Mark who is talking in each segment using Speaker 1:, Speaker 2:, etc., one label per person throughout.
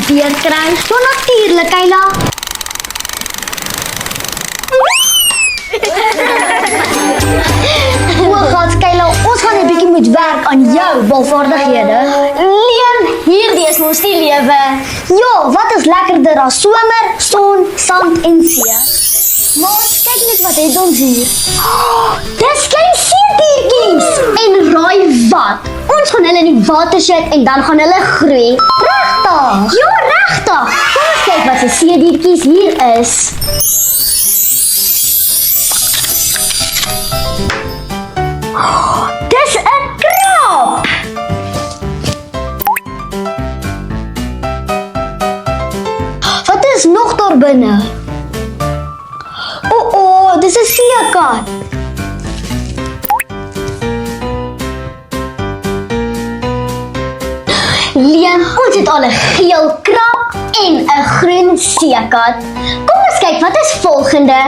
Speaker 1: weer kry? So natuurlik, Kayla. Gats, Kayla, ons gaan 'n bietjie moet werk aan jou balvaardighede.
Speaker 2: Liam, hierdie is mos die lewe.
Speaker 1: Ja, wat is lekkerder as somer, son, sand en see?
Speaker 2: Maar kyk net wat het ons hier.
Speaker 1: Dis klein seediertjies.
Speaker 2: En raai wat? Ons gaan hulle in die water sit en dan gaan hulle groei.
Speaker 1: Regtig?
Speaker 2: Ja, regtig. Kom ons kyk wat se seediertjies hier is.
Speaker 1: Dis 'n krab. Wat is nog daar binne? Dis 'n seekat.
Speaker 2: Liam, ons het al 'n geel krab en 'n groen seekat. Kom ons kyk wat is volgende.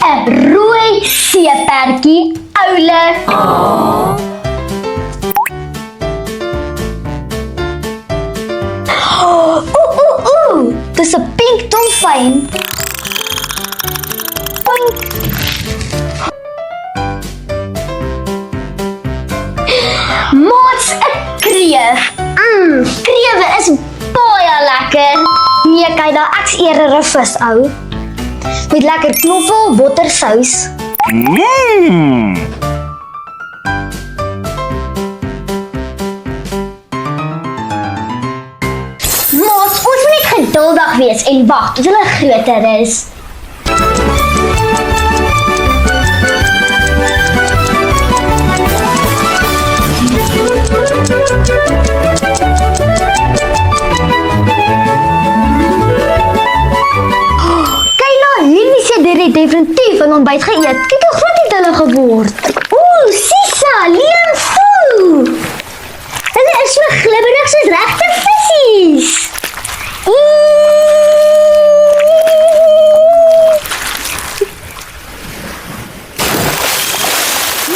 Speaker 2: 'n rooi seeperdjie, oulik.
Speaker 1: Dis 'n pink dolfyn.
Speaker 2: Maats, 'n kreef. Krewe is baie lekker.
Speaker 1: Nee, kyk daar, ek's eerder 'n visou. Met lekker knoffel, bottersous.
Speaker 2: Maats, ons moet net geduldig wees en wag tot hulle groter is.
Speaker 1: Dit het definitief 'n ontbyt geëet. Kyk hoe groot het hulle geword.
Speaker 2: Sisa, Liam, foe. Hulle is so glibberig soos regte visse.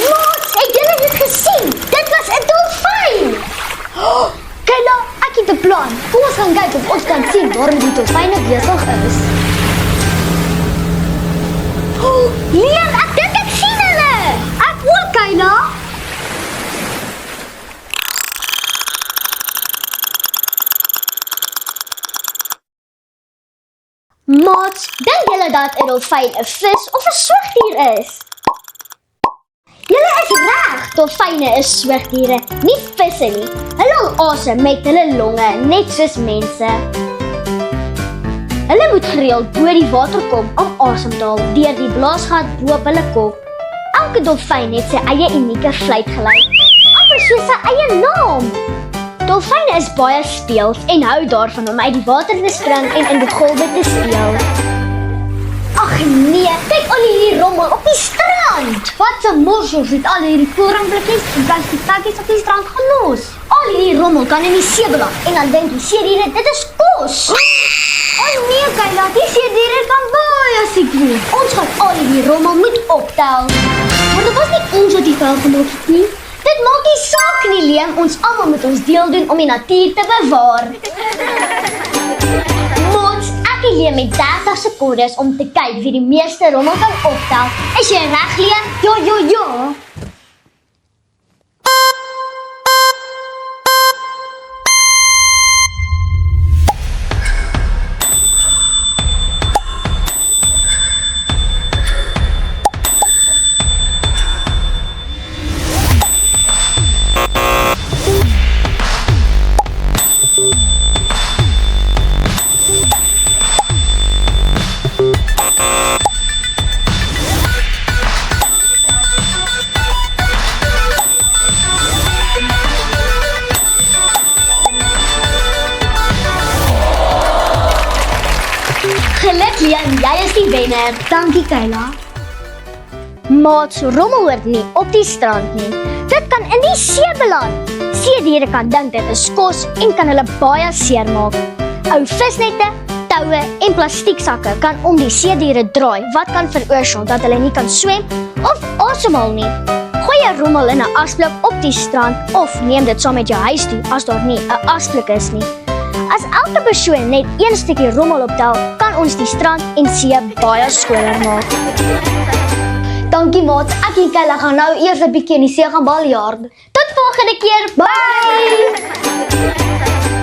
Speaker 2: Maats, ek het dit gesien. Dit was 'n dolfyn.
Speaker 1: Kayla, ek het 'n plan. Kom ons gaan kyk of ons kan sien waarom die dolfyne besig is.
Speaker 2: Liam, ek dink ek sien hulle.
Speaker 1: Ek ook, Kayla.
Speaker 2: Maats, dink julle dat 'n dolfyn 'n vis of 'n soogdier is? Julle is reg, dolfyne is soogdiere, nie visse nie. Hulle asem met hulle longe, net soos mense. Hulle moet gereeld bo die water kom om asem te haal deur die blaasgat bo op hulle kop. Elke dolfyn het sy eie unieke fluitgeluid, amper soos sy eie naam. Dolfyne is baie speels en hou daarvan om uit die water te spring en in die golwe te speel. Ag nee, kyk al hierdie rommel op die strand.
Speaker 1: Wat 'n morsels het al hierdie koringblikkies en plastic pakkies op die strand gelos.
Speaker 2: Al hierdie rommel kan in die see beland en dan dink die seediere dit is kos.
Speaker 1: Nee, Kayla, die seediere kan baie siek wees.
Speaker 2: Ons gaan al hierdie rommel moet optel.
Speaker 1: Maar dit was nie ons wat die vuil gemaak het nie.
Speaker 2: Dit maak nie saak nie, Liam. Ons almal moet ons deel doen om die natuur te bewaar. Maats, ek het Liam met 30 sekondes om te kyk wie die meeste rommel kan optel. Is jy reg, Liam?
Speaker 1: Ja.
Speaker 2: Geluk, Liam, jy is die wenner.
Speaker 1: Dankie, Kayla.
Speaker 2: Maats, rommel hoort nie op die strand nie. Dit kan in die see beland. Seediere kan dink dit is kos en kan hulle baie seermaak. Ou visnette, toue en plastieksakke kan om die seediere draai wat kan veroorsaak dat hulle nie kan swem of asemhaal nie. Gooi jou rommel in 'n asblik op die strand of neem dit saam met jou huis toe as daar nie 'n asblik is nie. As elke persoon net een stukkie rommel optel, kan ons die strand en see baie skoner maak.
Speaker 1: Dankie maat, ek en Kayla gaan nou eers 'n bietjie in die see gaan baljard.
Speaker 2: Tot volgende keer.
Speaker 1: Bye!